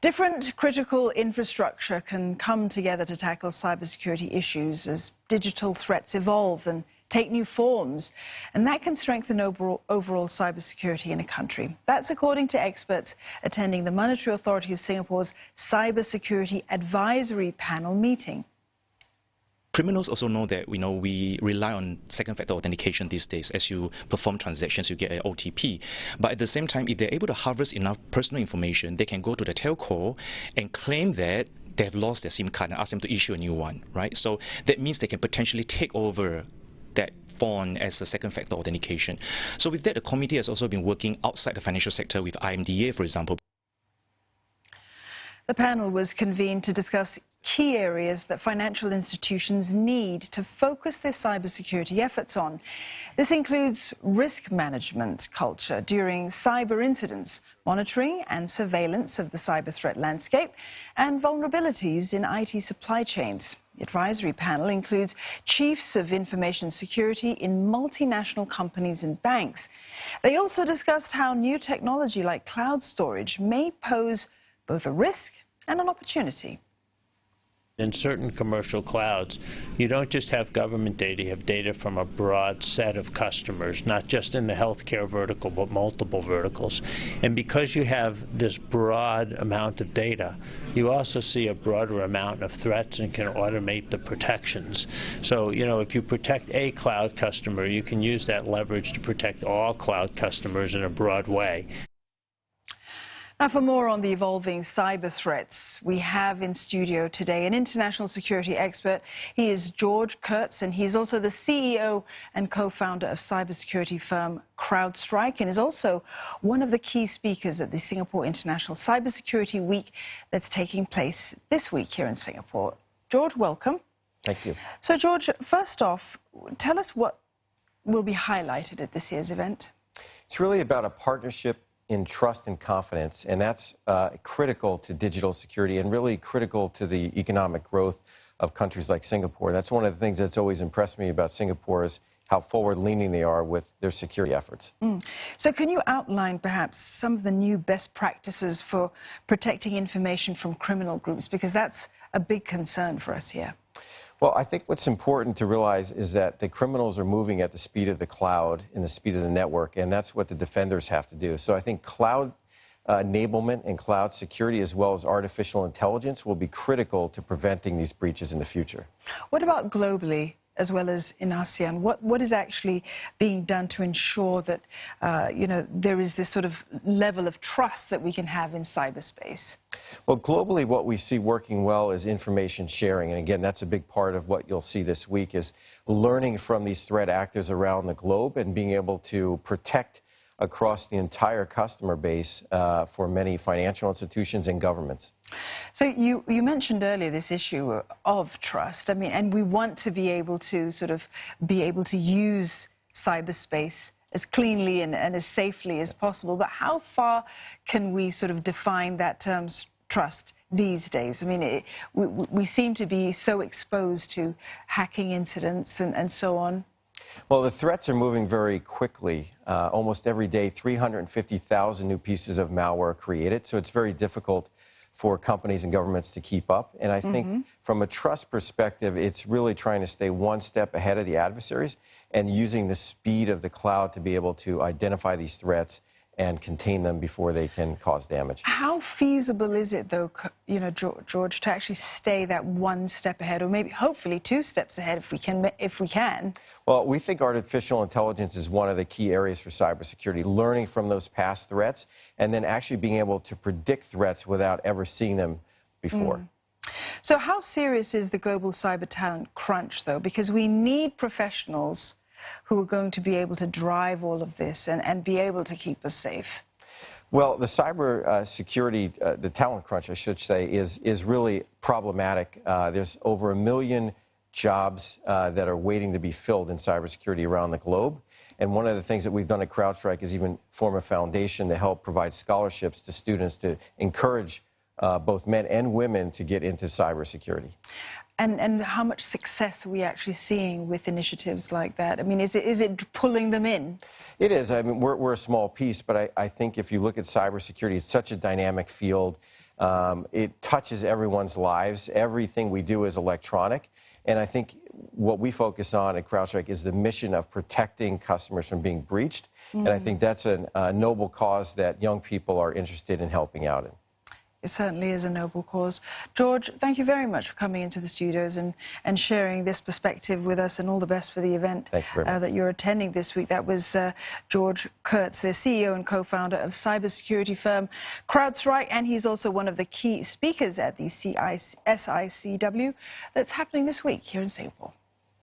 Different critical infrastructure can come together to tackle cybersecurity issues as digital threats evolve and take new forms, and that can strengthen overall cybersecurity in a country. That's according to experts attending the Monetary Authority of Singapore's Cybersecurity Advisory Panel meeting. Criminals also know that we rely on second-factor authentication these days. As you perform transactions, you get an OTP. But at the same time, if they're able to harvest enough personal information, they can go to the telco and claim that they have lost their SIM card and ask them to issue a new one, right? So that means they can potentially take over that phone as a second-factor authentication. So with that, the committee has also been working outside the financial sector with IMDA, for example. The panel was convened to discuss key areas that financial institutions need to focus their cybersecurity efforts on. This includes risk management culture during cyber incidents, monitoring and surveillance of the cyber threat landscape, and vulnerabilities in IT supply chains. The advisory panel includes chiefs of information security in multinational companies and banks. They also discussed how new technology like cloud storage may pose both a risk and an opportunity. In certain commercial clouds, you don't just have government data, you have data from a broad set of customers, not just in the healthcare vertical, but multiple verticals. And because you have this broad amount of data, you also see a broader amount of threats and can automate the protections. So, if you protect a cloud customer, you can use that leverage to protect all cloud customers in a broad way. Now, for more on the evolving cyber threats, we have in studio today an international security expert. He is George Kurtz, and he's also the CEO and co-founder of cybersecurity firm Crowdstrike, and is also one of the key speakers at the Singapore International Cybersecurity Week that's taking place this week here in Singapore. George, welcome. Thank you. So, George, first off, tell us what will be highlighted at this year's event. It's really about a partnership in trust and confidence, and that's critical to digital security and really critical to the economic growth of countries like Singapore. That's one of the things that's always impressed me about Singapore is how forward-leaning they are with their security efforts. So can you outline perhaps some of the new best practices for protecting information from criminal groups, because that's a big concern for us here? Well, I think what's important to realize is that the criminals are moving at the speed of the cloud and the speed of the network, and that's what the defenders have to do. So I think cloud enablement and cloud security, as well as artificial intelligence, will be critical to preventing these breaches in the future. What about globally, as well as in ASEAN? What is actually being done to ensure that, there is this sort of level of trust that we can have in cyberspace? Well, globally, what we see working well is information sharing. And again, that's a big part of what you'll see this week is learning from these threat actors around the globe and being able to protect across the entire customer base for many financial institutions and governments. So you mentioned earlier this issue of trust. I mean, and we want to be able to use cyberspace as cleanly and as safely as possible. But how far can we sort of define that term trust these days? I mean, we seem to be so exposed to hacking incidents and so on. Well, the threats are moving very quickly. Almost every day, 350,000 new pieces of malware are created, so it's very difficult for companies and governments to keep up. And I think from a trust perspective, it's really trying to stay one step ahead of the adversaries and using the speed of the cloud to be able to identify these threats and contain them before they can cause damage. How feasible is it, though, George, to actually stay that one step ahead, or maybe hopefully 2 steps ahead if we can? Well, we think artificial intelligence is one of the key areas for cybersecurity, learning from those past threats and then actually being able to predict threats without ever seeing them before. So how serious is the global cyber talent crunch, though? Because we need professionals who are going to be able to drive all of this and be able to keep us safe. Well, the cyber security, the talent crunch, I should say, is really problematic. There's over 1 million jobs that are waiting to be filled in cybersecurity around the globe. And one of the things that we've done at Crowdstrike is even form a foundation to help provide scholarships to students to encourage both men and women to get into cybersecurity. And how much success are we actually seeing with initiatives like that? I mean, is it pulling them in? It is. I mean, we're a small piece, but I think if you look at cybersecurity, it's such a dynamic field. It touches everyone's lives. Everything we do is electronic. And I think what we focus on at Crowdstrike is the mission of protecting customers from being breached. And I think that's a noble cause that young people are interested in helping out in. It certainly is a noble cause. George, thank you very much for coming into the studios and sharing this perspective with us, and all the best for the event that you're attending this week. That was George Kurtz, the CEO and co-founder of cybersecurity firm Crowdstrike, and he's also one of the key speakers at the SICW that's happening this week here in Singapore.